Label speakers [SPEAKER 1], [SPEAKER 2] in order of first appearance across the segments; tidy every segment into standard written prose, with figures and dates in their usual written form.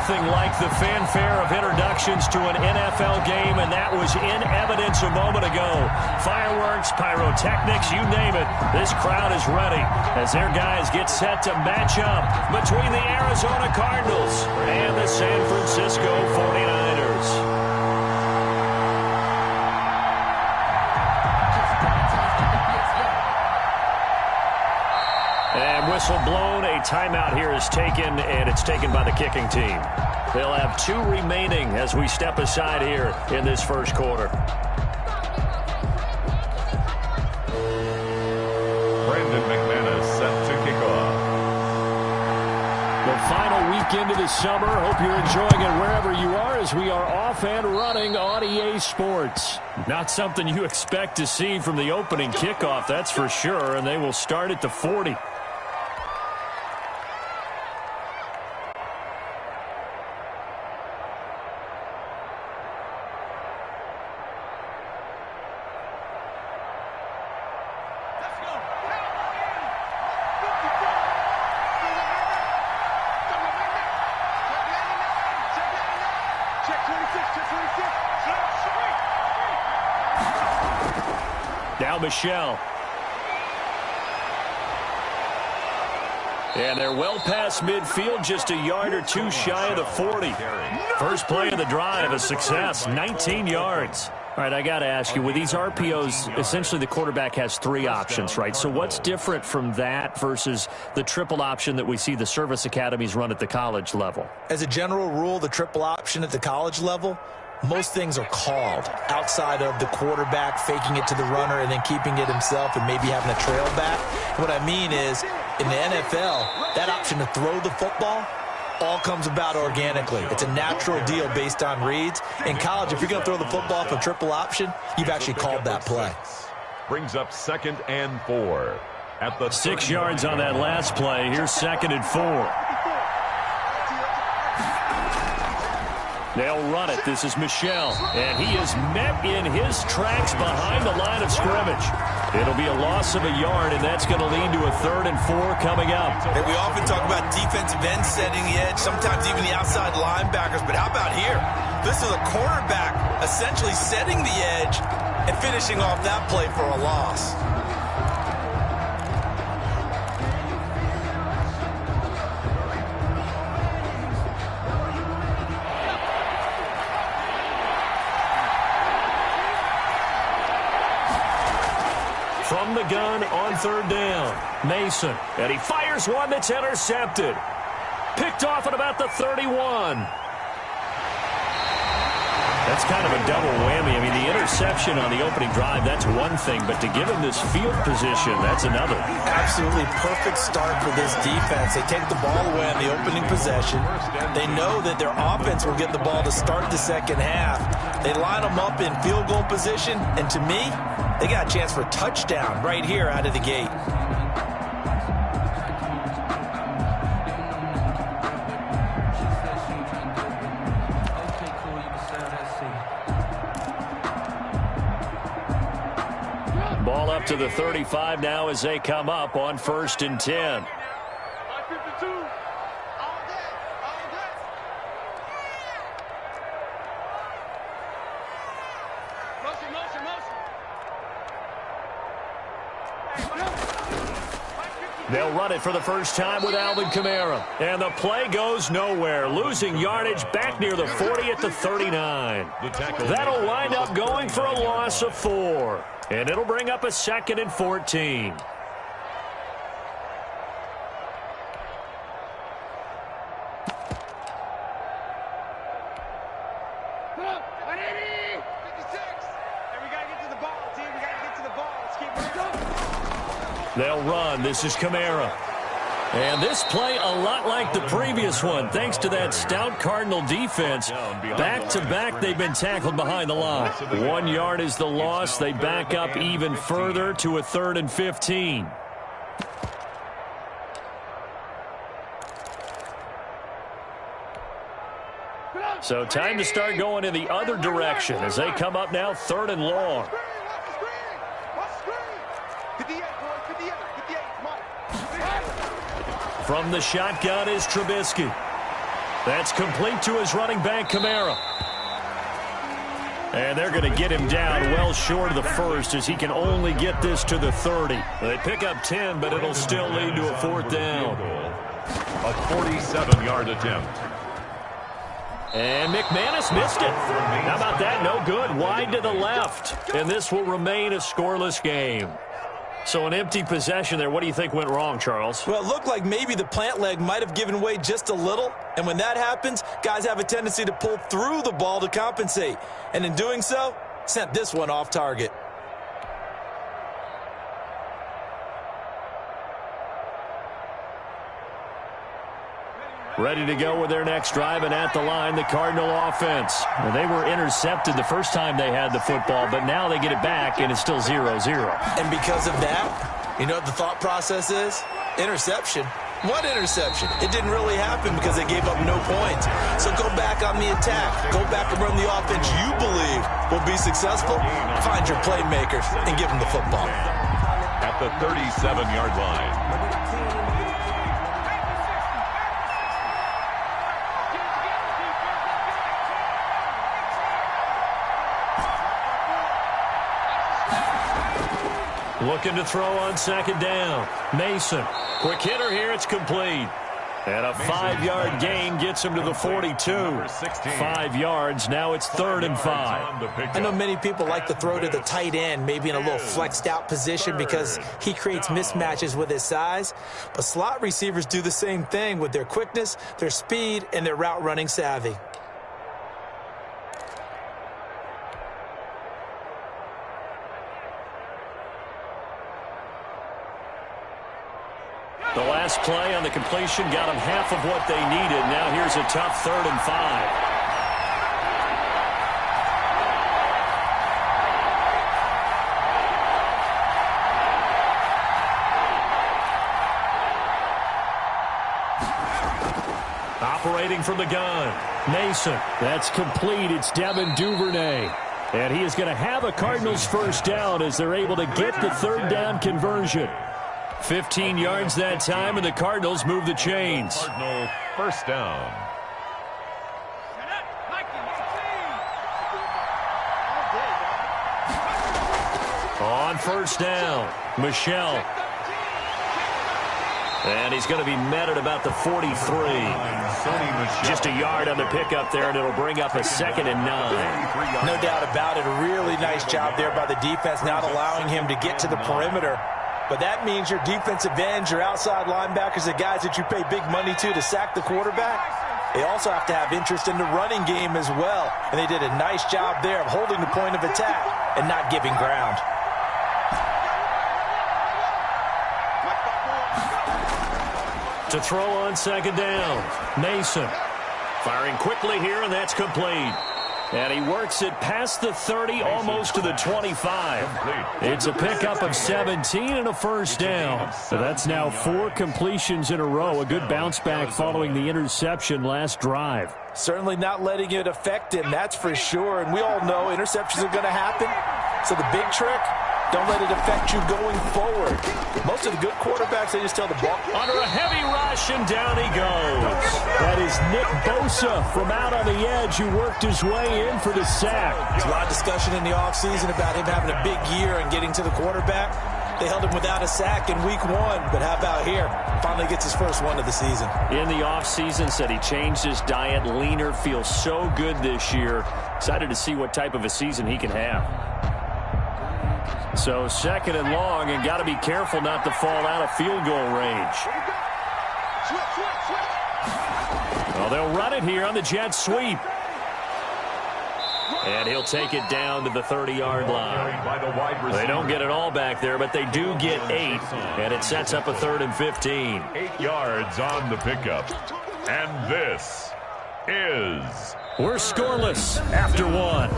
[SPEAKER 1] Nothing like the fanfare of introductions to an NFL game, and that was in evidence a moment ago. Fireworks, pyrotechnics, you name it. This crowd is ready as their guys get set to match up between the Arizona Cardinals and the San Francisco 49ers. And whistle blown, a timeout here is taken, and it's taken by the kicking team. They'll have 2 remaining as we step aside here in this first quarter.
[SPEAKER 2] Brandon McManus set to kick off.
[SPEAKER 1] The final weekend of the summer. Hope you're enjoying it wherever you are as we are off and running on EA Sports. Not something you expect to see from the opening kickoff, that's for sure, and they will start at the 40. Now Michelle. And they're well past midfield, just a yard or 2 shy of the 40. First play of the drive, a success, 19 yards. All right, I got to ask you, with these RPOs, essentially the quarterback has 3 options, right? So what's different from that versus the triple option that we see the service academies run at the college level?
[SPEAKER 3] As a general rule, the triple option at the college level, most things are called outside of the quarterback faking it to the runner and then keeping it himself and maybe having a trail back. What I mean is, in the NFL, that option to throw the football all comes about organically. It's a natural deal based on reads. In college, if you're going to throw the football for triple option, you've actually called that play.
[SPEAKER 2] Brings up 2nd and 4. At the
[SPEAKER 1] 6 yards on that last play. Here's 2nd and 4. They'll run it. This is Michelle. And he is met in his tracks behind the line of scrimmage. It'll be a loss of a yard, and that's going to lead to a 3rd and 4 coming up.
[SPEAKER 4] And we often talk about defensive ends setting the edge, sometimes even the outside linebackers. But how about here? This is a cornerback essentially setting the edge and finishing off that play for a loss.
[SPEAKER 1] From the gun on 3rd down, Mason, and he fires one that's intercepted. Picked off at about the 31. That's kind of a double whammy. I mean, the interception on the opening drive, that's one thing, but to give him this field position, that's another.
[SPEAKER 3] Absolutely perfect start for this defense. They take the ball away on the opening possession. They know that their offense will get the ball to start the second half. They line them up in field goal position, and to me, they got a chance for a touchdown right here out of the gate.
[SPEAKER 1] Ball up to the 35 now as they come up on 1st and 10. They'll run it for the first time with Alvin Kamara. And the play goes nowhere. Losing yardage back near the 40 at the 39. That'll wind up going for a loss of 4. And it'll bring up a 2nd and 14. They'll run. This is Kamara. And this play a lot like the previous one, thanks to that stout Cardinal defense. Back-to-back, they've been tackled behind the line. 1 yard is the loss. They back up even further to a 3rd and 15. So time to start going in the other direction as they come up now 3rd and long. From the shotgun is Trubisky. That's complete to his running back, Kamara. And they're going to get him down well short of the first as he can only get this to the 30. They pick up 10, but it'll still lead to a 4th down.
[SPEAKER 2] A 47-yard attempt.
[SPEAKER 1] And McManus missed it. How about that? No good. Wide to the left. And this will remain a scoreless game. So an empty possession there. What do you think went wrong, Charles?
[SPEAKER 3] Well, it looked like maybe the plant leg might have given way just a little. And when that happens, guys have a tendency to pull through the ball to compensate. And in doing so, sent this one off target.
[SPEAKER 1] Ready to go with their next drive, and at the line, the Cardinal offense. Well, they were intercepted the first time they had the football, but now they get it back, and it's still 0-0.
[SPEAKER 3] And because of that, you know what the thought process is? Interception. What interception? It didn't really happen because they gave up no points. So go back on the attack. Go back and run the offense you believe will be successful. Find your playmakers and give them the football.
[SPEAKER 2] At the 37-yard line.
[SPEAKER 1] Looking to throw on 2nd down. Mason. Quick hitter here. It's complete. And a 5-yard gain gets him to the 42. 5 yards. Now it's 3rd and 5.
[SPEAKER 3] I know many people like to throw to the tight end, maybe in a little flexed out position because he creates mismatches with his size. But slot receivers do the same thing with their quickness, their speed, and their route running savvy.
[SPEAKER 1] The last play on the completion got them half of what they needed. Now here's a tough 3rd and 5. Operating from the gun. Mason. That's complete. It's Devin Duvernay. And he is going to have a Cardinals first down as they're able to get the 3rd down conversion. 15 yards that time, and the Cardinals move the chains.
[SPEAKER 2] Cardinal first down.
[SPEAKER 1] On 1st down, Michelle. And he's going to be met at about the 43. Just a yard on the pickup there, and it'll bring up a 2nd and 9.
[SPEAKER 3] No doubt about it. A really nice job there by the defense, not allowing him to get to the perimeter. But that means your defensive ends, your outside linebackers, the guys that you pay big money to sack the quarterback, they also have to have interest in the running game as well. And they did a nice job there of holding the point of attack and not giving ground.
[SPEAKER 1] To throw on 2nd down, Mason. Firing quickly here, and that's complete. And he works it past the 30, almost to the 25. It's a pickup of 17 and a first down. So that's now 4 completions in a row. A good bounce back following the interception last drive.
[SPEAKER 3] Certainly not letting it affect him, that's for sure. And we all know interceptions are going to happen. So the big trick, don't let it affect you going forward. Most of the good quarterbacks, they just tell the ball.
[SPEAKER 1] Under a heavy rush, and down he goes. That is Nick Bosa from out on the edge who worked his way in for the sack.
[SPEAKER 3] There's a lot of discussion in the offseason about him having a big year and getting to the quarterback. They held him without a sack in week 1, but how about here? Finally gets his first one of the season.
[SPEAKER 1] In the offseason, said he changed his diet, leaner, feels so good this year. Excited to see what type of a season he can have. So 2nd and long, and got to be careful not to fall out of field goal range. Well, they'll run it here on the jet sweep. And he'll take it down to the 30-yard line. They don't get it all back there, but they do get 8. And it sets up a 3rd and 15.
[SPEAKER 2] 8 yards on the pickup. And this is...
[SPEAKER 1] We're scoreless after 1.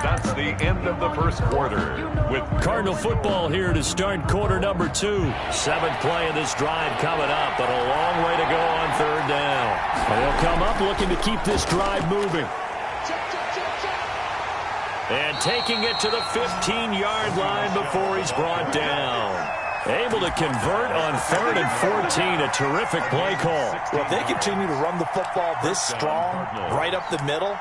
[SPEAKER 2] That's the end of the first quarter. With
[SPEAKER 1] Cardinal football here to start quarter number 2. 7th play of this drive coming up, but a long way to go on 3rd down. They'll come up looking to keep this drive moving. And taking it to the 15-yard line before he's brought down. Able to convert on 3rd and 14. A terrific play call.
[SPEAKER 3] Well, if they continue to run the football this strong, right up the middle,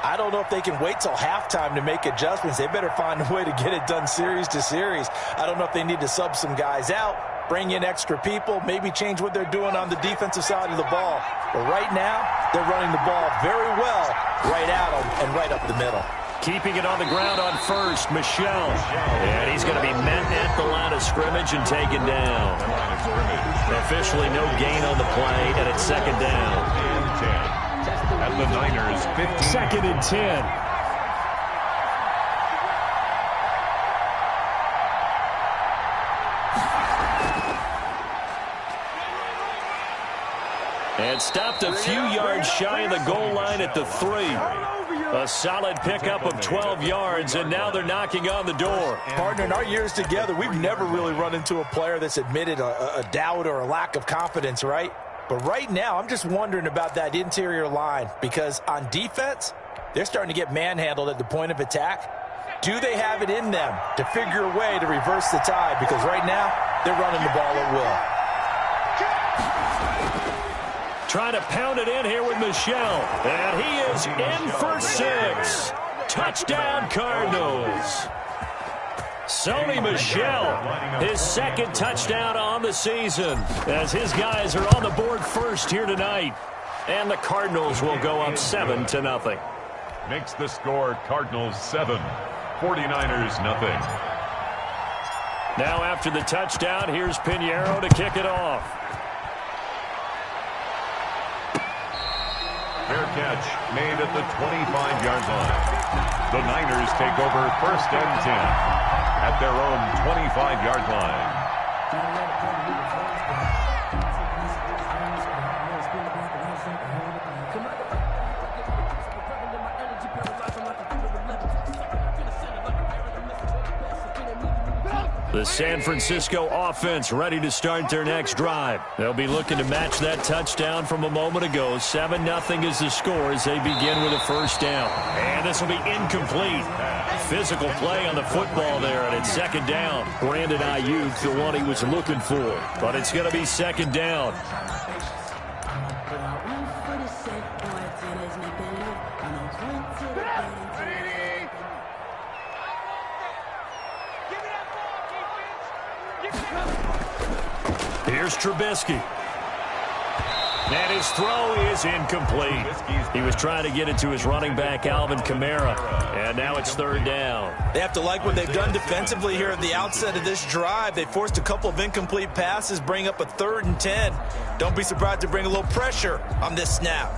[SPEAKER 3] I don't know if they can wait till halftime to make adjustments. They better find a way to get it done series to series. I don't know if they need to sub some guys out, bring in extra people, maybe change what they're doing on the defensive side of the ball. But right now, they're running the ball very well right at them and right up the middle.
[SPEAKER 1] Keeping it on the ground on first, Michel. And he's going to be met at the line of scrimmage and taken down. Officially no gain on the play, and it's 2nd down.
[SPEAKER 2] At the Niners, 15.
[SPEAKER 1] 2nd and 10. And stopped a few yards shy of the goal line at the 3. A solid pickup of 12 yards, and now they're knocking on the door.
[SPEAKER 3] Partner, in our years together, we've never really run into a player that's admitted a doubt or a lack of confidence, right? But right now, I'm just wondering about that interior line, because on defense, they're starting to get manhandled at the point of attack. Do they have it in them to figure a way to reverse the tide? Because right now, they're running the ball at will.
[SPEAKER 1] Trying to pound it in here with Michel. And he is in for 6. Touchdown, Cardinals. Sony Michel, his 2nd touchdown on the season, as his guys are on the board first here tonight. And the Cardinals will go up 7-0.
[SPEAKER 2] Makes the score Cardinals 7, 49ers nothing.
[SPEAKER 1] Now after the touchdown, here's Pinheiro to kick it off.
[SPEAKER 2] Fair catch made at the 25-yard line. The Niners take over 1st and 10 at their own 25-yard line.
[SPEAKER 1] The San Francisco offense ready to start their next drive. They'll be looking to match that touchdown from a moment ago. 7-0 is the score as they begin with a 1st down. And this will be incomplete. Physical play on the football there, and it's 2nd down. Brandon Ayuk, the one he was looking for. But it's going to be 2nd down. Here's Trubisky. And his throw is incomplete. He was trying to get it to his running back, Alvin Kamara. And now it's 3rd down.
[SPEAKER 3] They have to like what they've done defensively here at the outset of this drive. They forced a couple of incomplete passes, bring up a 3rd and 10. Don't be surprised to bring a little pressure on this snap.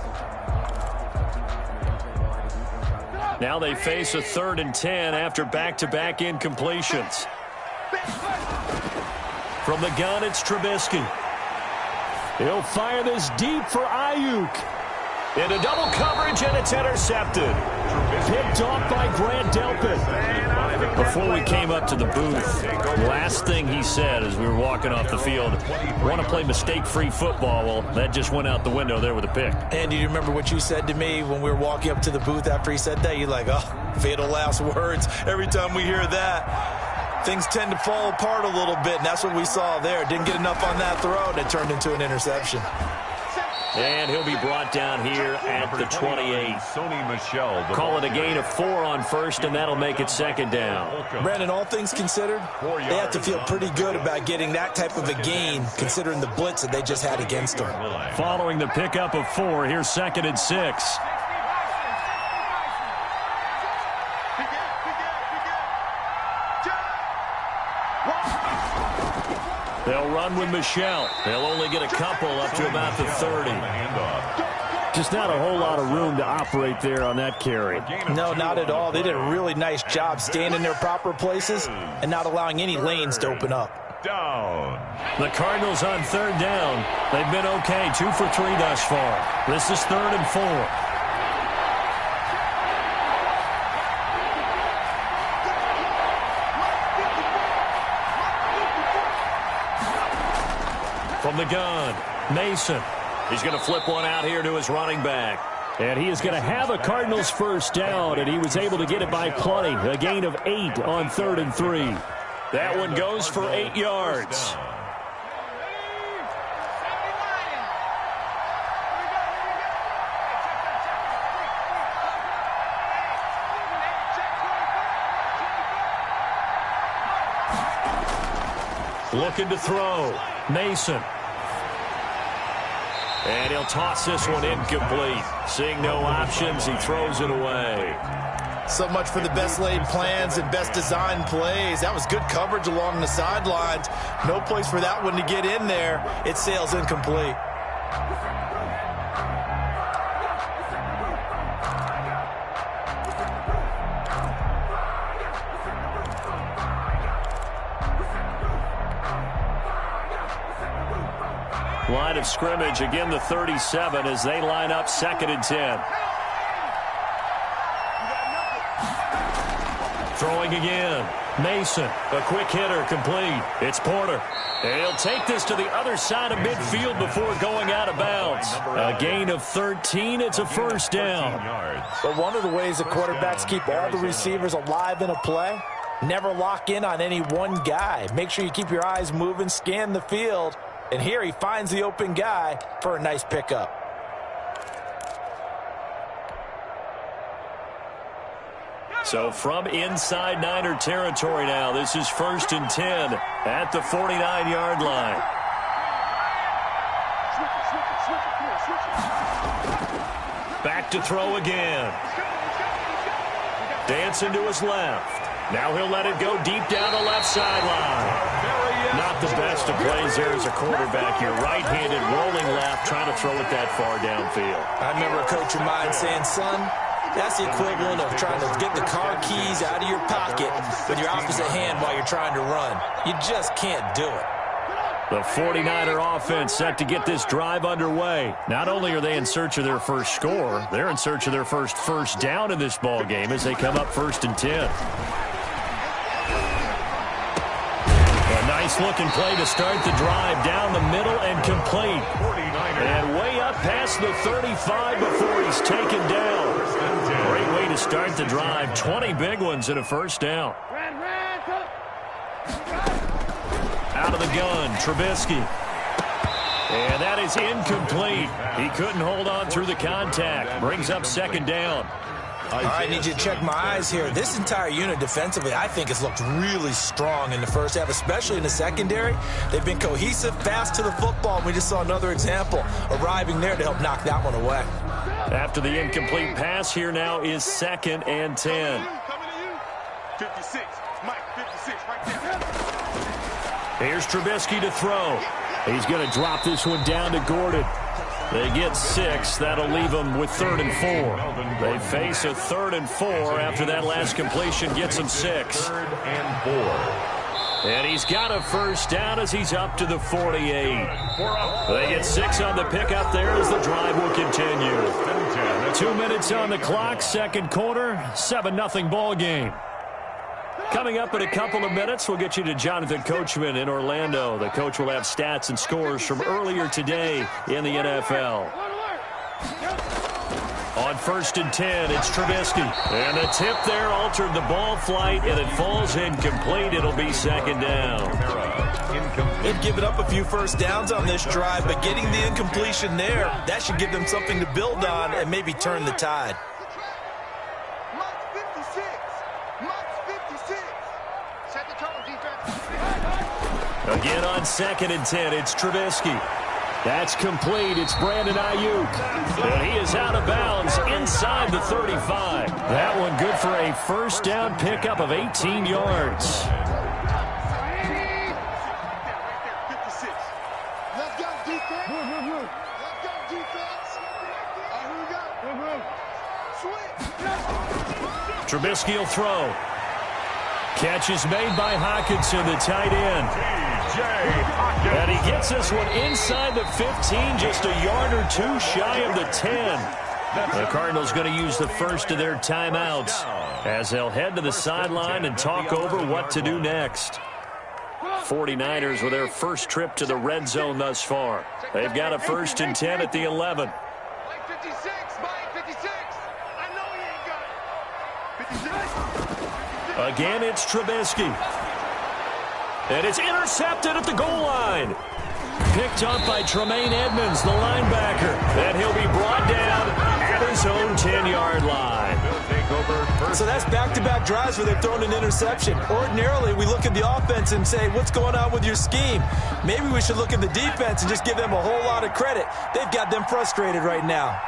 [SPEAKER 1] Now they face a 3rd and 10 after back-to-back incompletions. From the gun, it's Trubisky. He'll fire this deep for Ayuk. Into double coverage, and it's intercepted. Picked off by Grant Delpit. Before we came up to the booth, last thing he said as we were walking off the field, want to play mistake-free football. Well, that just went out the window there with a pick.
[SPEAKER 3] And do you remember what you said to me when we were walking up to the booth after he said that? You're like, oh, fatal last words. Every time we hear that, things tend to fall apart a little bit, and that's what we saw there. Didn't get enough on that throw, and it turned into an interception.
[SPEAKER 1] And he'll be brought down here at the 28.
[SPEAKER 2] Sony Michel.
[SPEAKER 1] Call it a gain of 4 on first, and that'll make it 2nd down.
[SPEAKER 3] Brandon, all things considered, they have to feel pretty good about getting that type of a gain, considering the blitz that they just had against them.
[SPEAKER 1] Following the pickup of 4, here's 2nd and 6. They'll run with Michel. They'll only get a couple up to about the 30. Just not a whole lot of room to operate there on that carry.
[SPEAKER 3] No, not at all. They did a really nice job staying in their proper places and not allowing any lanes to open up.
[SPEAKER 2] Down.
[SPEAKER 1] The Cardinals on 3rd down. They've been okay, 2 for 3 thus far. This is 3rd and 4. From the gun, Mason. He's going to flip one out here to his running back. And he is going to have a Cardinals 1st down, and he was able to get it by plenty. A gain of 8 on 3rd and 3. That one goes for 8 yards. Looking to throw. Mason. And he'll toss this one incomplete. Seeing no options, he throws it away.
[SPEAKER 3] So much for the best laid plans and best designed plays. That was good coverage along the sidelines. No place for that one to get in there. It sails incomplete.
[SPEAKER 1] Line of scrimmage, again the 37 as they line up 2nd and 10. Throwing again. Mason, a quick hitter, complete. It's Porter. And he'll take this to the other side of midfield before going out of bounds. A gain of 13. It's a first down.
[SPEAKER 3] But one of the ways the quarterbacks keep all the receivers alive in a play, never lock in on any one guy. Make sure you keep your eyes moving, scan the field. And here he finds the open guy for a nice pickup.
[SPEAKER 1] So from inside Niner territory now, this is 1st and 10 at the 49-yard line. Back to throw again. Dancing to his left. Now he'll let it go deep down the left sideline. Not the best of plays there as a quarterback. You're right-handed, rolling left, trying to throw it that far downfield.
[SPEAKER 3] I remember a coach of mine saying, son, that's the equivalent of trying to get the car keys out of your pocket with your opposite hand while you're trying to run. You just can't do it.
[SPEAKER 1] The 49er offense set to get this drive underway. Not only are they in search of their first score, they're in search of their first down in this ball game as they come up 1st and 10. Nice looking play to start the drive down the middle and complete. And way up past the 35 before he's taken down. Great way to start the drive. 20 big ones and a first down. Out of the gun, Trubisky. And that is incomplete. He couldn't hold on through the contact. Brings up 2nd down.
[SPEAKER 3] All right, I need you to check my eyes here. This entire unit defensively, I think, has looked really strong in the first half, especially in the secondary. They've been cohesive, fast to the football, and we just saw another example arriving there to help knock that one away.
[SPEAKER 1] After the incomplete pass, here now is 2nd and 10.
[SPEAKER 5] 56, Mike, 56, right there.
[SPEAKER 1] Here's Trubisky to throw. He's going to drop this one down to Gordon. They get 6. That'll leave them with 3rd and 4. They face a 3rd and 4 after that last completion gets them 6.
[SPEAKER 2] 3rd and 4.
[SPEAKER 1] And he's got a first down as he's up to the 48. They get 6 on the pickup there as the drive will continue. 2 minutes on the clock, 2nd quarter, 7-0 ball game. Coming up in a couple of minutes, we'll get you to Jonathan Coachman in Orlando. The coach will have stats and scores from earlier today in the NFL. On 1st and 10, it's Trubisky. And the tip there altered the ball flight, and it falls incomplete. It'll be 2nd down.
[SPEAKER 3] They've given up a few first downs on this drive, but getting the incompletion there, that should give them something to build on and maybe turn the tide.
[SPEAKER 1] Again on 2nd and 10, it's Trubisky. That's complete. It's Brandon Ayuk. And he is out of bounds inside the 35. That one good for a first down pickup of 18 yards. Trubisky will throw. Catch is made by Hockenson, the tight end. And he gets this one inside the 15, just a yard or two shy of the 10. The Cardinals going to use the first of their timeouts as they'll head to the sideline and talk over what to do next. 49ers with their first trip to the red zone thus far. They've got a 1st and 10 at the 11. Again, it's Trubisky. And it's intercepted at the goal line. Picked up by Tremaine Edmonds, the linebacker. And he'll be brought down at his own 10-yard line.
[SPEAKER 3] So that's back-to-back drives where they've thrown an interception. Ordinarily, we look at the offense and say, what's going on with your scheme? Maybe we should look at the defense and just give them a whole lot of credit. They've got them frustrated right now.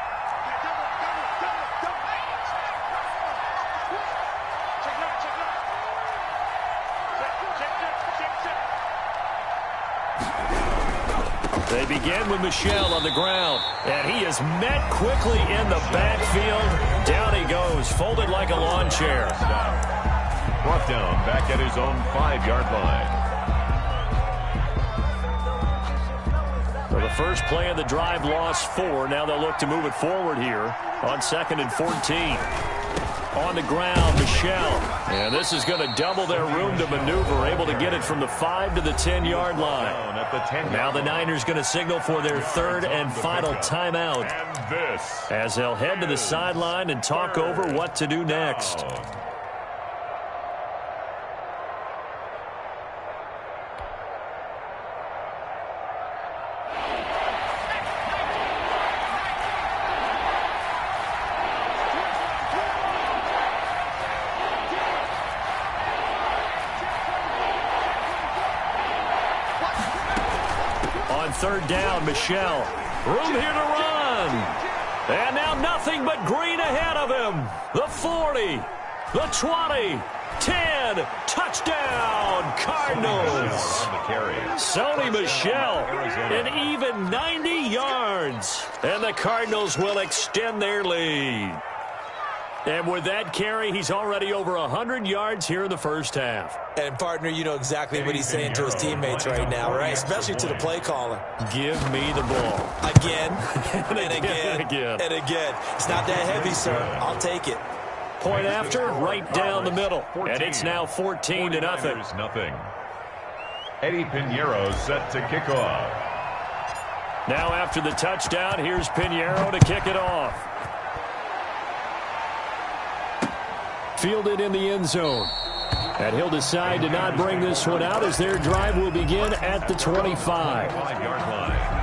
[SPEAKER 1] They begin with Michel on the ground, and he is met quickly in the backfield. Down he goes, folded like a lawn chair.
[SPEAKER 2] Brought down back at his own 5-yard line.
[SPEAKER 1] For the first play of the drive, lost 4. Now they'll look to move it forward here on 2nd and 14. On the ground, Michel. And this is going to double their room to maneuver, able to get it from the 5 to the 10-yard line. Now the Niners going to signal for their 3rd and final timeout, as they'll head to the sideline and talk over what to do next. On 3rd down, Michel. Room here to run. And now nothing but green ahead of him. The 40, the 20, 10, touchdown, Cardinals. Sony Michel, an even 90 yards. And the Cardinals will extend their lead. And with that carry, he's already over 100 yards here in the first half.
[SPEAKER 3] And, partner, you know exactly what he's saying to his teammates right now, right? Especially to the play caller.
[SPEAKER 1] Give me the ball.
[SPEAKER 3] Again, and
[SPEAKER 1] again,
[SPEAKER 3] again, and again. It's not that heavy, sir. I'll take it.
[SPEAKER 1] Point after, right down the middle. And it's now 14-0.
[SPEAKER 2] Nothing. Eddie Pinheiro set to kick off.
[SPEAKER 1] Now after the touchdown, here's Pinheiro to kick it off. Fielded in the end zone. And he'll decide to not bring this one out as their drive will begin at the 25.
[SPEAKER 2] 5-yard line.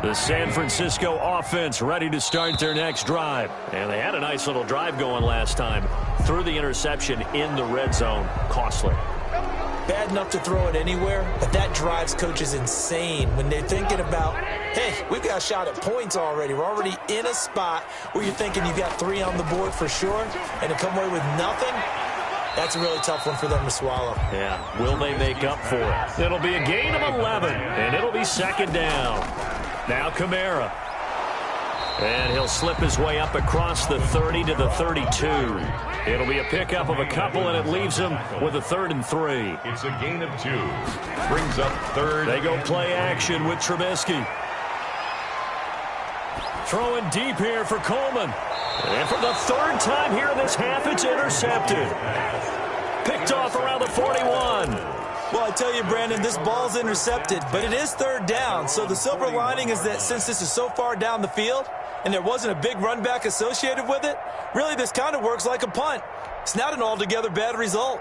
[SPEAKER 1] The San Francisco offense ready to start their next drive. And they had a nice little drive going last time. Threw the interception in the red zone. Costly.
[SPEAKER 3] Bad enough to throw it anywhere, but that drives coaches insane when they're thinking about, hey, we've got a shot at points already. We're already in a spot where you're thinking you've got 3 on the board for sure, and to come away with nothing, that's a really tough one for them to swallow.
[SPEAKER 1] Yeah, will they make up for it? It'll be a gain of 11, and it'll be 2nd down. Now Kamara. And he'll slip his way up across the 30 to the 32. It'll be a pickup of a couple, and it leaves him with a 3rd and 3.
[SPEAKER 2] It's a gain of 2. Brings up 3rd.
[SPEAKER 1] They go play action with Trubisky. Throwing deep here for Coleman. And for the 3rd time here in this half, it's intercepted. Picked off around the 41.
[SPEAKER 3] Well, I tell you, Brandon, this ball's intercepted, but it is 3rd down. So the silver lining is that since this is so far down the field and there wasn't a big run back associated with it, really this kind of works like a punt. It's not an altogether bad result.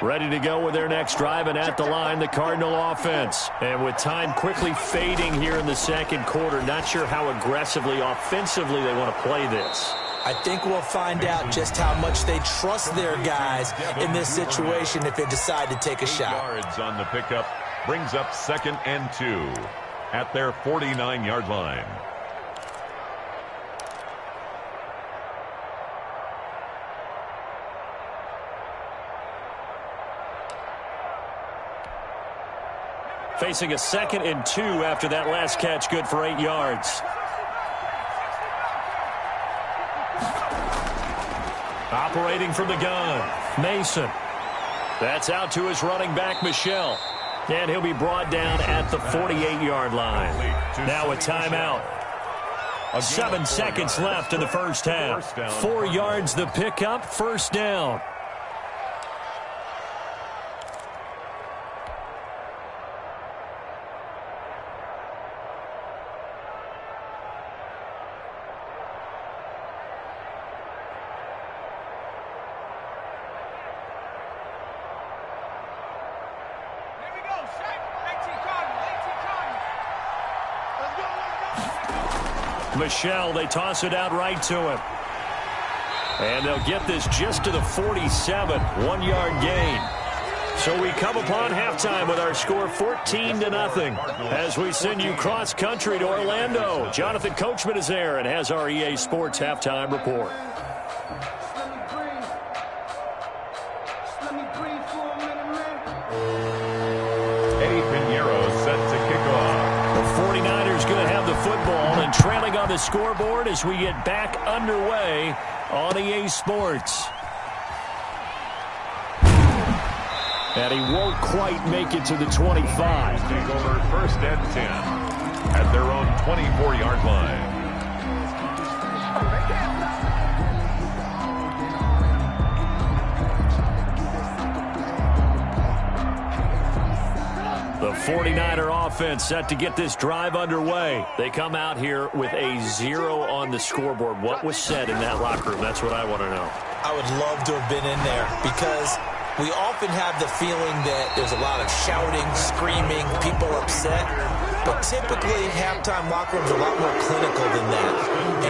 [SPEAKER 1] Ready to go with their next drive, and at the line, the Cardinal offense. And with time quickly fading here in the 2nd quarter, not sure how aggressively, offensively they want to play this.
[SPEAKER 3] I think we'll find out just how much they trust their guys in this situation if they decide to take a shot.
[SPEAKER 2] Yards on the pickup brings up 2nd and 2 at their 49-yard line.
[SPEAKER 1] facing a 2nd and 2 after that last catch, good for 8 yards. Operating from the gun, Mason. That's out to his running back, Michel. And he'll be brought down at the 48-yard line. Now a timeout. 7 seconds left in the first half. 4 yards the pickup, first down. Michel, they toss it out right to him. And they'll get this just to the 47, 1-yard gain. So we come upon halftime with our score 14-0 as we send you cross-country to Orlando. Jonathan Coachman is there and has our EA Sports halftime report. And trailing on the scoreboard as we get back underway on EA Sports. And he won't quite make it to the 25.
[SPEAKER 2] Take over 1st and 10 at their own 24-yard line.
[SPEAKER 1] The 49er offense set to get this drive underway. They come out here with a 0 on the scoreboard. What was said in that locker room? That's what I want to know.
[SPEAKER 3] I would love to have been in there because we often have the feeling that there's a lot of shouting, screaming, people upset. But typically, halftime locker rooms are a lot more clinical than that.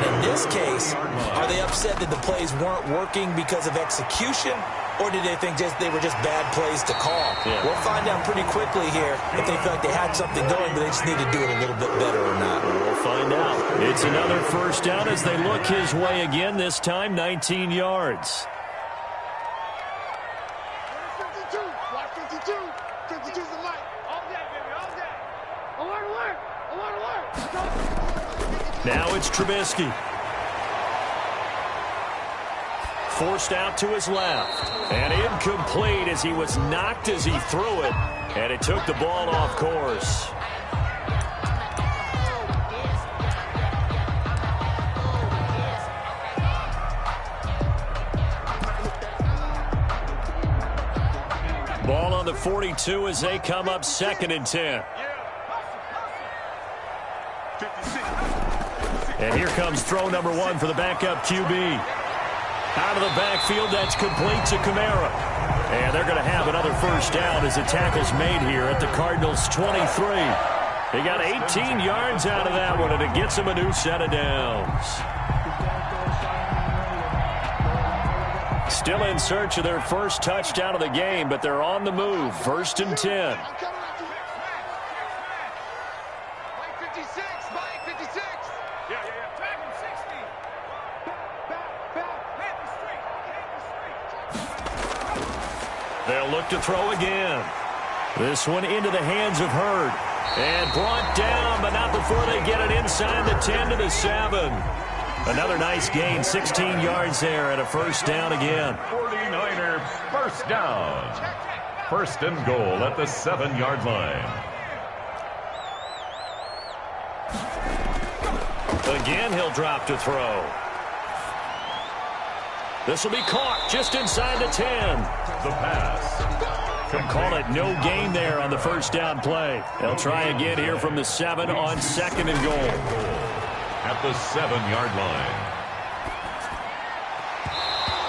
[SPEAKER 3] And in this case, are they upset that the plays weren't working because of execution? Or did they think they were just bad plays to call? Yeah. We'll find out pretty quickly here if they felt like they had something going, but they just need to do it a little bit better or not.
[SPEAKER 1] We'll find out. It's another first down as they look his way again, this time 19 yards.
[SPEAKER 5] 52. Watch 52. 52's the light. All day, baby, all day. Alert.
[SPEAKER 1] Now it's Trubisky. Forced out to his left. And incomplete as he was knocked as he threw it. And it took the ball off course. Ball on the 42 as they come up 2nd and 10. And here comes throw number 1 for the backup QB. Out of the backfield, that's complete to Kamara. And they're going to have another first down as the tackle's made here at the Cardinals' 23. They got 18 yards out of that one, and it gets them a new set of downs. Still in search of their first touchdown of the game, but they're on the move. 1st and 10. They'll look to throw again. This one into the hands of Hurd. And brought down, but not before they get it inside the 10 to the 7. Another nice gain, 16 yards there, and a first down again.
[SPEAKER 2] 49er first down. 1st and goal at the 7-yard line.
[SPEAKER 1] Again, he'll drop to throw. This will be caught just inside the 10.
[SPEAKER 2] The pass.
[SPEAKER 1] Call it no gain there on the first down play. They'll try again here from the 7 on 2nd and goal.
[SPEAKER 2] At the 7-yard line.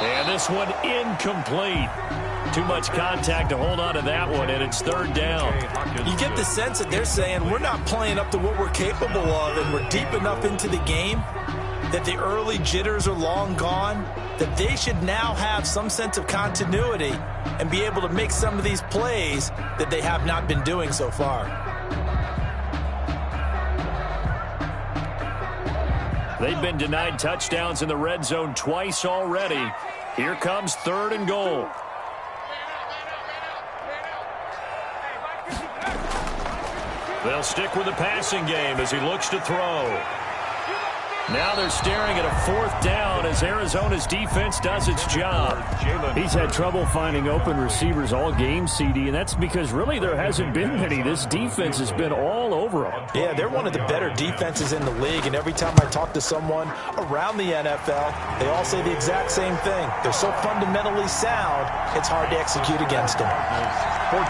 [SPEAKER 1] And this one incomplete. Too much contact to hold on to that one, and it's 3rd down.
[SPEAKER 3] You get the sense that they're saying we're not playing up to what we're capable of, and we're deep enough into the game that the early jitters are long gone, that they should now have some sense of continuity and be able to make some of these plays that they have not been doing so far.
[SPEAKER 1] They've been denied touchdowns in the red zone twice already. Here comes 3rd and goal. They'll stick with the passing game as he looks to throw. Now they're staring at a 4th down as Arizona's defense does its job.
[SPEAKER 6] He's had trouble finding open receivers all game, CD, and that's because really there hasn't been many. This defense has been all over them.
[SPEAKER 3] Yeah, they're one of the better defenses in the league, and every time I talk to someone around the NFL, they all say the exact same thing. They're so fundamentally sound, it's hard to execute against them.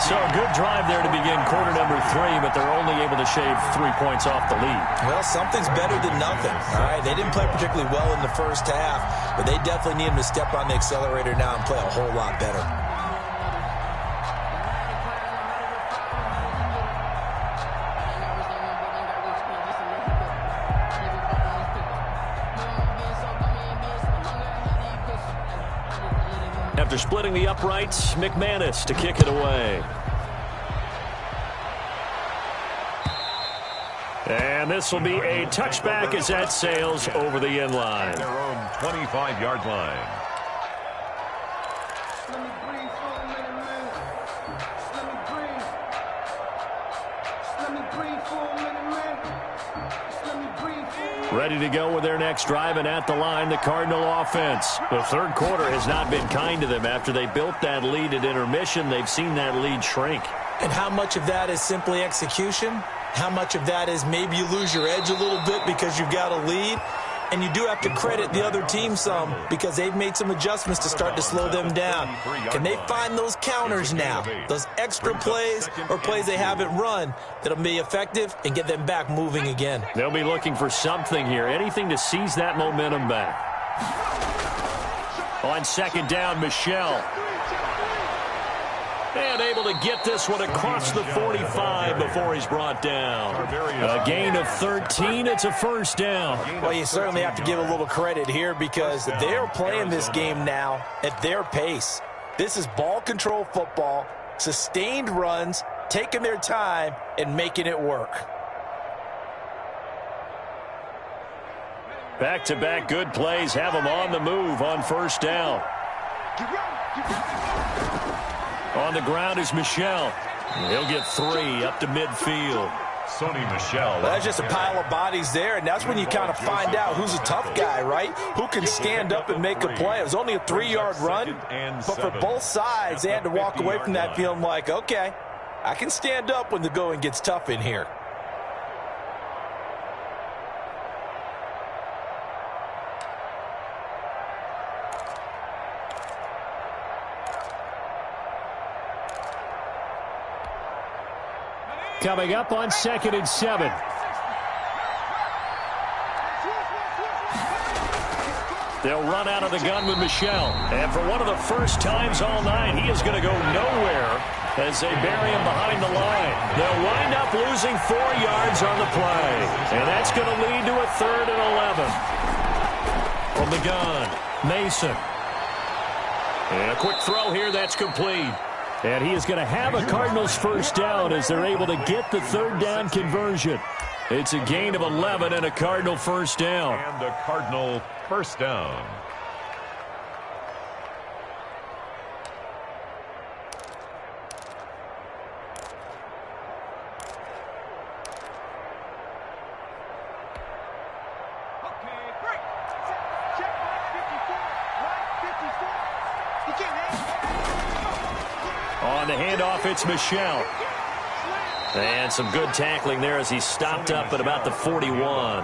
[SPEAKER 1] So a good drive there to begin quarter number 3, but they're only able to shave 3 points off the lead.
[SPEAKER 3] Well, something's better than nothing. All right, they didn't play particularly well in the first half, but they definitely need them to step on the accelerator now and play a whole lot better.
[SPEAKER 1] After splitting the uprights, McManus to kick it away. And this will be a touchback as that sails over the end line.
[SPEAKER 2] Their own 25-yard line.
[SPEAKER 1] Ready to go with their next drive, and at the line, the Cardinal offense. The third quarter has not been kind to them. After they built that lead at intermission, they've seen that lead shrink.
[SPEAKER 3] And how much of that is simply execution? How much of that is maybe you lose your edge a little bit because you've got a lead? And you do have to credit the other team some because they've made some adjustments to start to slow them down. Can they find those counters now, those extra plays or plays they haven't run that'll be effective and get them back moving again?
[SPEAKER 1] They'll be looking for something here, anything to seize that momentum back. On second down, Michel. And able to get this one across the 45 before he's brought down. A gain of 13. It's a first down.
[SPEAKER 3] Well, you certainly have to give a little credit here because they're playing this game now at their pace. This is ball control football, sustained runs, taking their time, and making it work.
[SPEAKER 1] Back-to-back good plays have them on the move on first down. On the ground is Michel. He'll get 3 up to midfield.
[SPEAKER 2] Sony Michel.
[SPEAKER 3] Well, that's just a pile of bodies there, and that's when you kind of find out who's a tough guy, right? Who can stand up and make a play. It was only a 3-yard run, but for both sides, they had to walk away from that feeling like, okay, I can stand up when the going gets tough in here.
[SPEAKER 6] Coming up on 2nd and 7.
[SPEAKER 1] They'll run out of the gun with Michel. And for one of the first times all night, he is going to go nowhere as they bury him behind the line. They'll wind up losing 4 yards on the play. And that's going to lead to a 3rd and 11. From the gun, Mason. And a quick throw here, that's complete.
[SPEAKER 6] And he is going to have a Cardinals first down as they're able to get the 3rd down conversion.
[SPEAKER 1] It's a gain of 11 and a Cardinal first down.
[SPEAKER 2] And a Cardinal first down.
[SPEAKER 1] On the handoff, it's Michel. And some good tackling there as he stopped up at about the 41.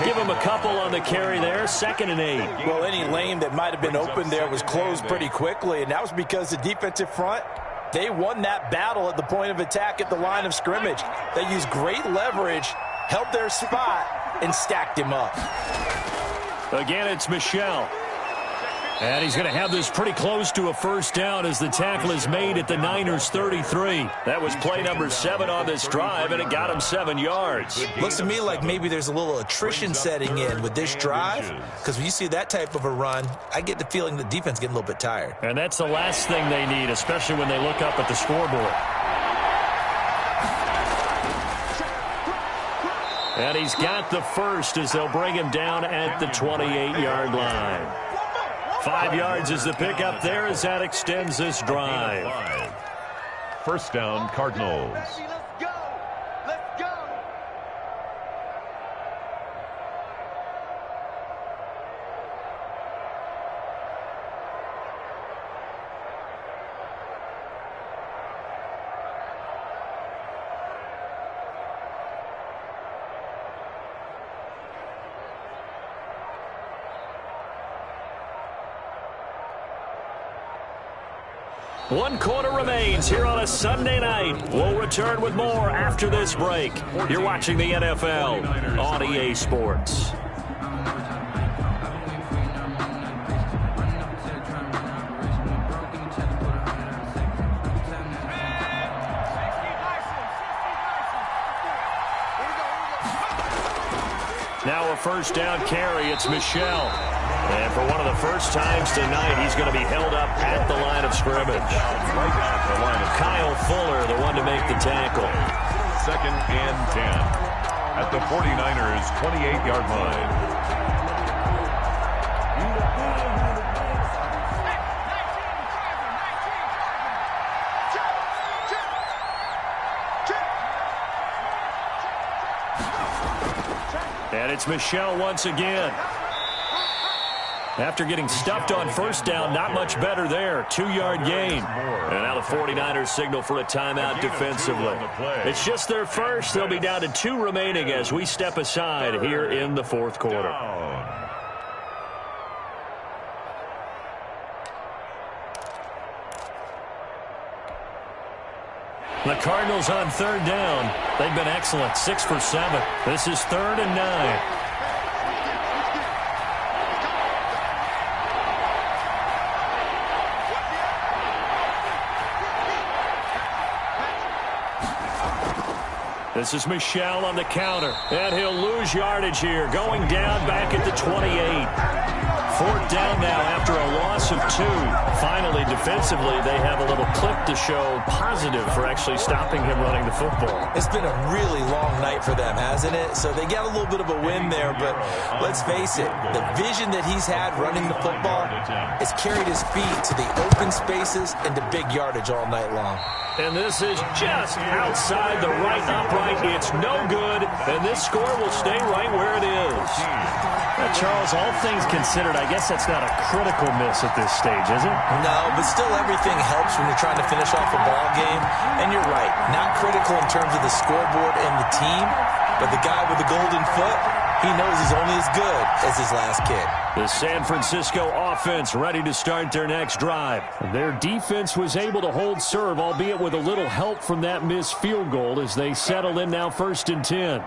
[SPEAKER 1] Give him a couple on the carry there, 2nd and 8.
[SPEAKER 3] Well, any lane that might have been open there was closed pretty quickly, and that was because the defensive front, they won that battle at the point of attack at the line of scrimmage. They used great leverage, held their spot, and stacked him up.
[SPEAKER 1] Again, it's Michel. And he's going to have this pretty close to a first down as the tackle is made at the Niners' 33. That was play number 7 on this drive, and it got him 7 yards.
[SPEAKER 3] Looks to me like maybe there's a little attrition setting in with this drive, because when you see that type of a run, I get the feeling the defense getting a little bit tired.
[SPEAKER 1] And that's the last thing they need, especially when they look up at the scoreboard. And he's got the first as they'll bring him down at the 28-yard line. 5 yards is the pickup there as that extends this drive.
[SPEAKER 2] First down, Cardinals.
[SPEAKER 1] 1 quarter remains here on a Sunday night. We'll return with more after this break. You're watching the NFL on EA Sports. Now a first down carry. It's Michel. And for one of the first times tonight, he's going to be held up at the line of scrimmage. Kyle Fuller, the one to make the tackle.
[SPEAKER 2] 2nd and 10 at the 49ers' 28-yard line.
[SPEAKER 1] And it's Michel once again. After getting stuffed on first down, not much better there. 2-yard gain. And now the 49ers signal for a timeout defensively. It's just their first. They'll be down to 2 remaining as we step aside here in the 4th quarter. The Cardinals on 3rd down. They've been excellent. 6 for 7. This is 3rd and 9. This is Michel on the counter, and he'll lose yardage here, going down back at the 28. 4th down now after a loss of 2. Finally, defensively, they have a little clip to show positive for actually stopping him running the football.
[SPEAKER 3] It's been a really long night for them, hasn't it? So they got a little bit of a win there, but let's face it, the vision that he's had running the football has carried his feet to the open spaces and to big yardage all night long.
[SPEAKER 1] And this is just outside the right upright. It's no good, and this score will stay right where it is.
[SPEAKER 6] Charles, all things considered, I guess that's not a critical miss at this stage, is it?
[SPEAKER 3] No, but still everything helps when you're trying to finish off a ball game. And you're right, not critical in terms of the scoreboard and the team, but the guy with the golden foot, he knows he's only as good as his last kid.
[SPEAKER 1] The San Francisco offense ready to start their next drive.
[SPEAKER 6] Their defense was able to hold serve, albeit with a little help from that missed field goal as they settle in now 1st and 10.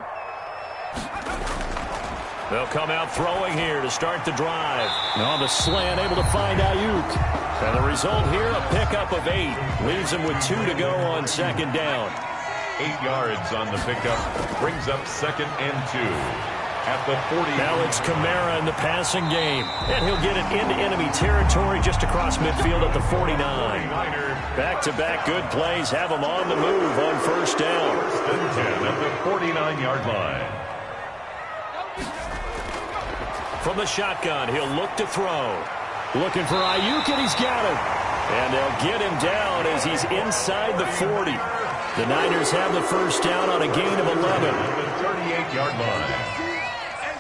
[SPEAKER 1] They'll come out throwing here to start the drive.
[SPEAKER 6] On the slant, able to find Ayuk.
[SPEAKER 1] And the result here, a pickup of 8. Leaves him with 2 to go on 2nd down.
[SPEAKER 2] 8 yards on the pickup. Brings up 2nd and 2. At the 40.
[SPEAKER 1] Now it's Kamara in the passing game. And he'll get it into enemy territory just across midfield at the 49. Back-to-back good plays have him on the move on 1st down.
[SPEAKER 2] 1st and 10 at the 49-yard line.
[SPEAKER 1] From the shotgun, he'll look to throw.
[SPEAKER 6] Looking for Ayuk, and he's got him.
[SPEAKER 1] And they'll get him down as he's inside the 40. The Niners have the 1st down on a gain of 11.
[SPEAKER 2] At the 38-yard line.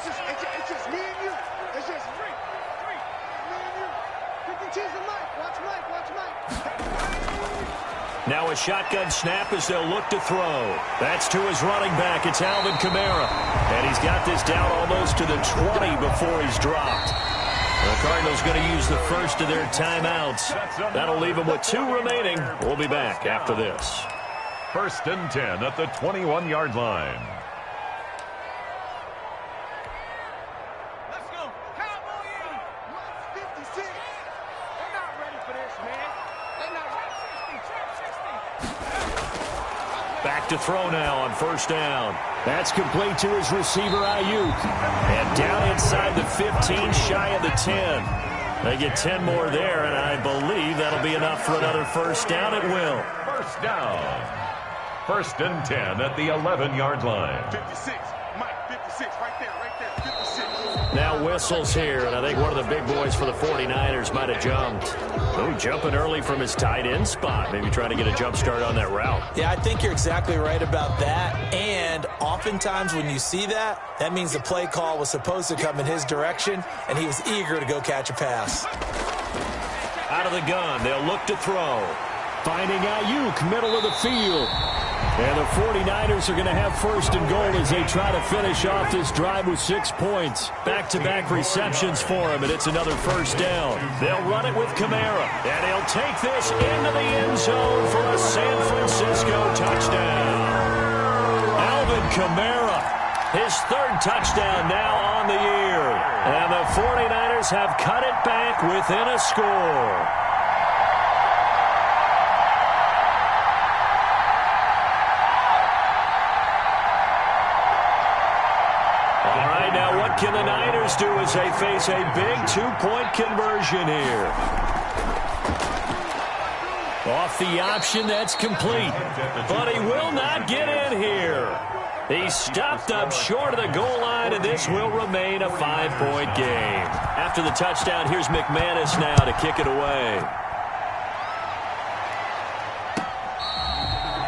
[SPEAKER 5] It's just me and you. It's just me and you. You can tease the mic. Watch Mike.
[SPEAKER 1] Now a shotgun snap as they'll look to throw. That's to his running back. It's Alvin Kamara. And he's got this down almost to the 20 before he's dropped. The Cardinals going to use the first of their timeouts. That'll leave them with 2 remaining. We'll be back after this.
[SPEAKER 2] 1st and 10 at the 21-yard line.
[SPEAKER 5] Let's go. Cowboy in. 56. They're not ready for this, man. They're not ready. 60.
[SPEAKER 1] Back to throw now on 1st down.
[SPEAKER 6] That's complete to his receiver, Ayuk.
[SPEAKER 1] And down inside the 15, shy of the 10. They get 10 more there, and I believe that'll be enough for another 1st down. It will.
[SPEAKER 2] 1st down. 1st and 10 at the 11-yard line.
[SPEAKER 5] 56. Mike, 56. Right there. 56.
[SPEAKER 1] Now whistles here, and I think one of the big boys for the 49ers might have jumped. Oh, jumping early from his tight end spot. Maybe trying to get a jump start on that route.
[SPEAKER 3] Yeah, I think you're exactly right about that. And oftentimes when you see that, that means the play call was supposed to come in his direction, and he was eager to go catch a pass.
[SPEAKER 1] Out of the gun, they'll look to throw.
[SPEAKER 6] Finding Ayuk, middle of the field. And the 49ers are going to have first and goal as they try to finish off this drive with 6 points. Back-to-back receptions for him, and it's another first down. They'll run it with Kamara, and he'll take this into the end zone for a San Francisco touchdown. Alvin Kamara, his third touchdown now on the year. And the 49ers have cut it back within a score. What can the Niners do as they face a big 2-point conversion here? Off the option, that's complete. But he will not get in here. He's stopped up short of the goal line, and this will remain a 5-point game. After the touchdown, here's McManus now to kick it away.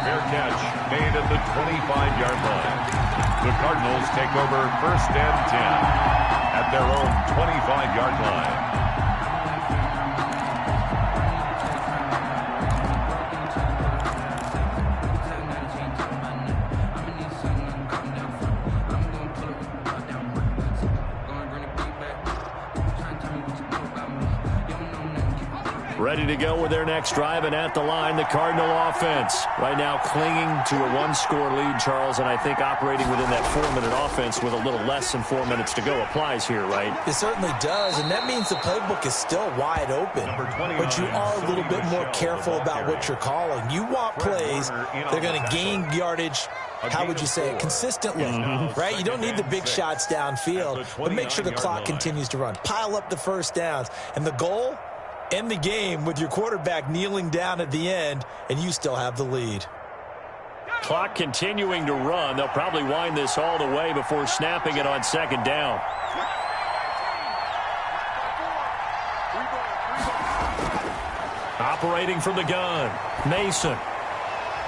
[SPEAKER 2] Fair catch made at the 25-yard line. The Cardinals take over first and 10 at their own 25-yard line.
[SPEAKER 6] Ready to go with their next drive, and at the line, the Cardinal offense. Right now clinging to a 1-score lead, Charles, and I think operating within that 4-minute offense with a little less than 4 minutes to go applies here, right?
[SPEAKER 3] It certainly does, and that means the playbook is still wide open. But you are a little bit more careful about what you're calling. You want plays that are going to gain yardage, how would you say it, consistently, right? You don't need the big shots downfield, but make sure the clock continues to run. Pile up the first downs, and the goal, end the game with your quarterback kneeling down at the end, and you still have the lead.
[SPEAKER 6] Clock continuing to run. They'll probably wind this all the way before snapping it on second down. Operating from the gun, Mason.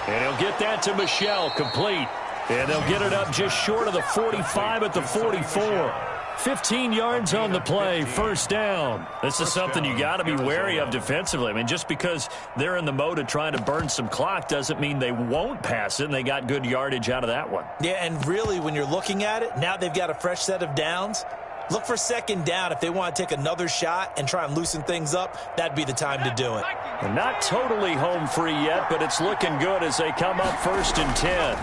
[SPEAKER 6] And he'll get that to Michel, complete. And they'll get it up just short of the 45 at the 44. 15 yards on the play, first down. This is something you got to be wary of defensively. I mean, just because they're in the mode of trying to burn some clock doesn't mean they won't pass it, and they got good yardage out of that one.
[SPEAKER 3] Yeah, and really, when you're looking at it, now they've got a fresh set of downs. Look for second down. If they want to take another shot and try and loosen things up, that'd be the time to do it.
[SPEAKER 6] And not totally home free yet, but it's looking good as they come up first and 10.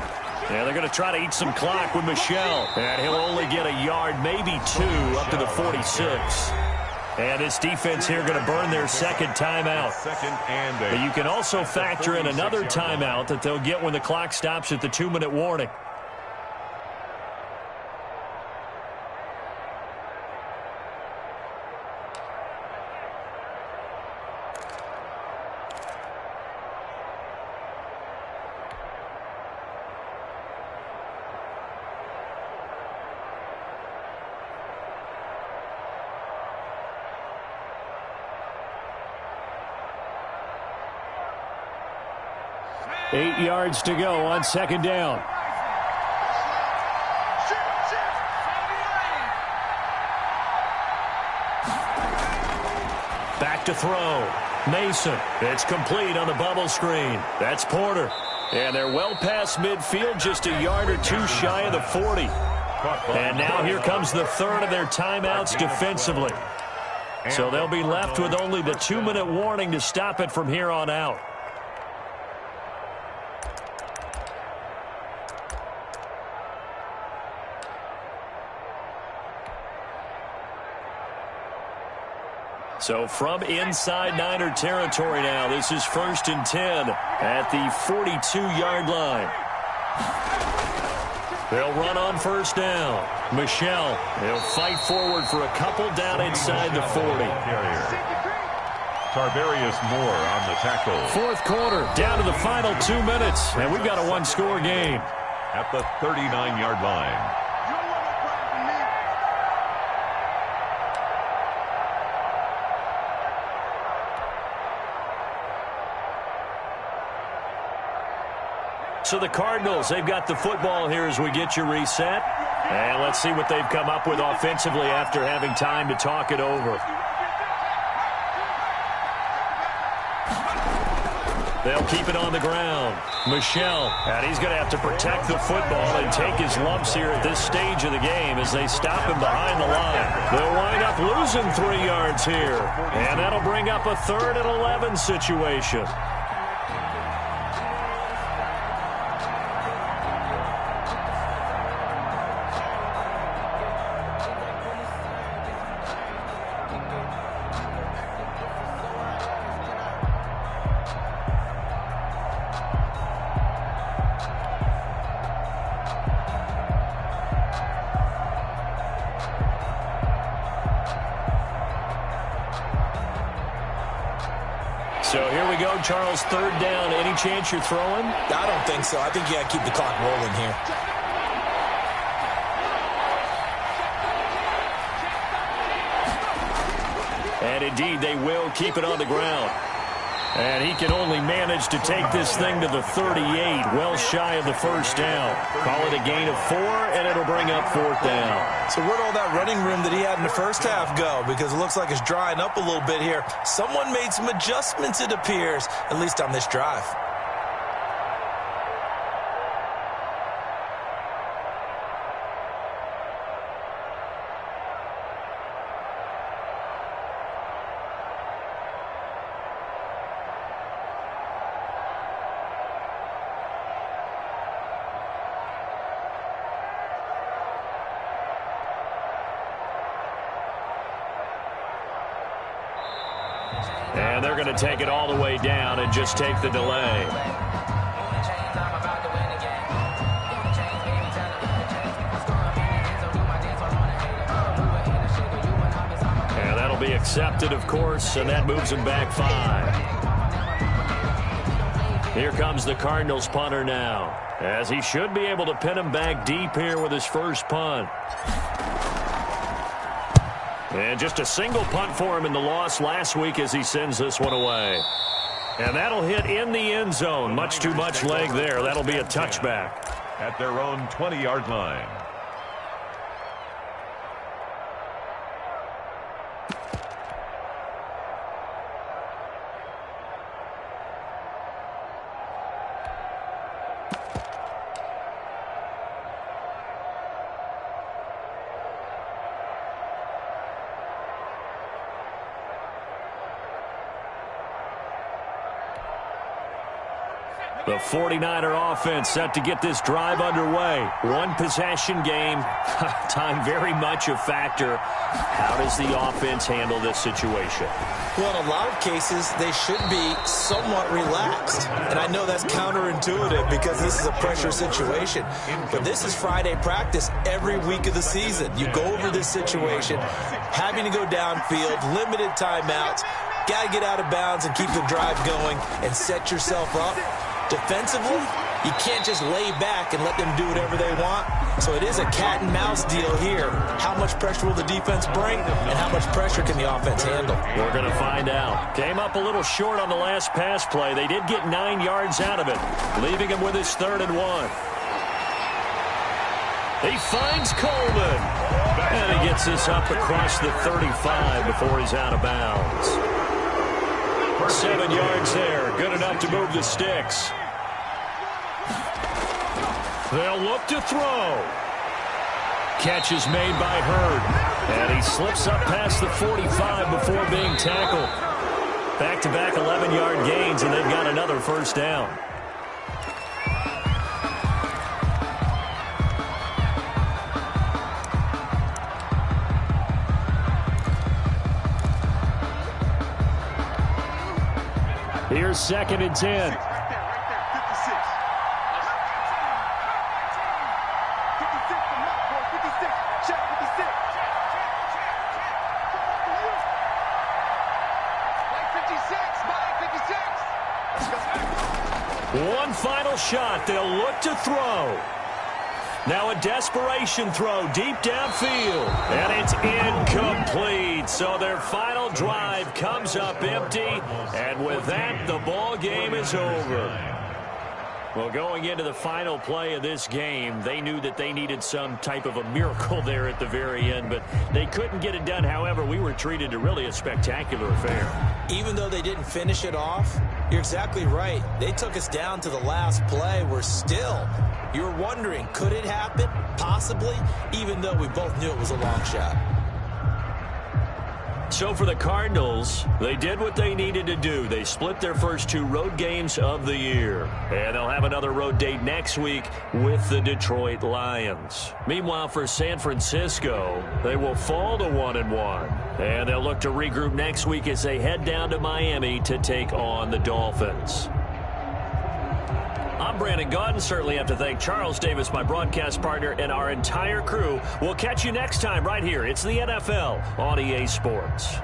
[SPEAKER 6] Yeah, they're going to try to eat some clock with Michel. And he'll only get a yard, maybe 2, up to the 46. And this defense here going to burn their second timeout. But you can also factor in another timeout that they'll get when the clock stops at the 2-minute warning. Eight yards to go on second down. Back to throw. Mason. It's complete on the bubble screen. That's Porter. And they're well past midfield, just a yard or 2 shy of the 40. And now here comes the third of their timeouts defensively. So they'll be left with only the 2-minute warning to stop it from here on out. So from inside Niner territory now, this is first and 10 at the 42-yard line. They'll run on first down. Michel, he'll fight forward for a couple down inside the 40.
[SPEAKER 2] Tarvarius Moore on the tackle.
[SPEAKER 6] Fourth quarter, down to the final 2 minutes, and we've got a 1-score game.
[SPEAKER 2] At the 39-yard line.
[SPEAKER 6] So the Cardinals, they've got the football here as we get you reset. And let's see what they've come up with offensively after having time to talk it over.
[SPEAKER 1] They'll keep it on the ground. Michel, and he's going to have to protect the football and take his lumps here at this stage of the game as they stop him behind the line. They'll wind up losing 3 yards here, and that'll bring up a 3rd and 11 situation.
[SPEAKER 6] So here we go, Charles, 3rd down. Any chance you're throwing?
[SPEAKER 3] I don't think so. I think you got to keep the clock rolling here.
[SPEAKER 6] And indeed, they will keep it on the ground. And he can only manage to take this thing to the 38, well shy of the 1st down. Call it a gain of 4, and it'll bring up 4th down.
[SPEAKER 3] So where'd all that running room that he had in the first half go? Because it looks like it's drying up a little bit here. Someone made some adjustments, it appears, at least on this drive.
[SPEAKER 6] And they're going to take it all the way down and just take the delay. And that'll be accepted, of course, and that moves them back 5. Here comes the Cardinals punter now, as he should be able to pin him back deep here with his first punt. And just a single punt for him in the loss last week as he sends this one away. And that'll hit in the end zone. Much too much leg there. That'll be a touchback.
[SPEAKER 2] At their own 20-yard line.
[SPEAKER 6] The 49er offense set to get this drive underway. One possession game. Time very much a factor. How does the offense handle this situation?
[SPEAKER 3] Well, in a lot of cases, they should be somewhat relaxed. And I know that's counterintuitive because this is a pressure situation. But this is Friday practice every week of the season. You go over this situation, having to go downfield, limited timeouts, got to get out of bounds and keep the drive going and set yourself up. Defensively, you can't just lay back and let them do whatever they want. So it is a cat and mouse deal here. How much pressure will the defense bring, and how much pressure can the offense handle?
[SPEAKER 6] We're going to find out. Came up a little short on the last pass play. They did get 9 yards out of it, leaving him with his 3rd and 1. He finds Coleman. And he gets this up across the 35 before he's out of bounds. 7 yards there. Good enough to move the sticks. They'll look to throw. Catch is made by Hurd. And he slips up past the 45 before being tackled. Back-to-back 11-yard gains, and they've got another 1st down. Here's 2nd and 10. One final shot. They'll look to throw. Now a desperation throw deep downfield. And it's incomplete. So their final drive comes up empty. And with that, the ball game is over.
[SPEAKER 1] Well, going into the final play of this game, they knew that they needed some type of a miracle there at the very end, but they couldn't get it done. However, we were treated to really a spectacular affair.
[SPEAKER 3] Even though they didn't finish it off, you're exactly right. They took us down to the last play. You're wondering, could it happen? Possibly, even though we both knew it was a long shot.
[SPEAKER 1] So for the Cardinals, they did what they needed to do. They split their first 2 road games of the year. And they'll have another road date next week with the Detroit Lions. Meanwhile, for San Francisco, they will fall to 1-1. And they'll look to regroup next week as they head down to Miami to take on the Dolphins. I'm Brandon Gaudin. Certainly have to thank Charles Davis, my broadcast partner, and our entire crew. We'll catch you next time right here. It's the NFL on EA Sports.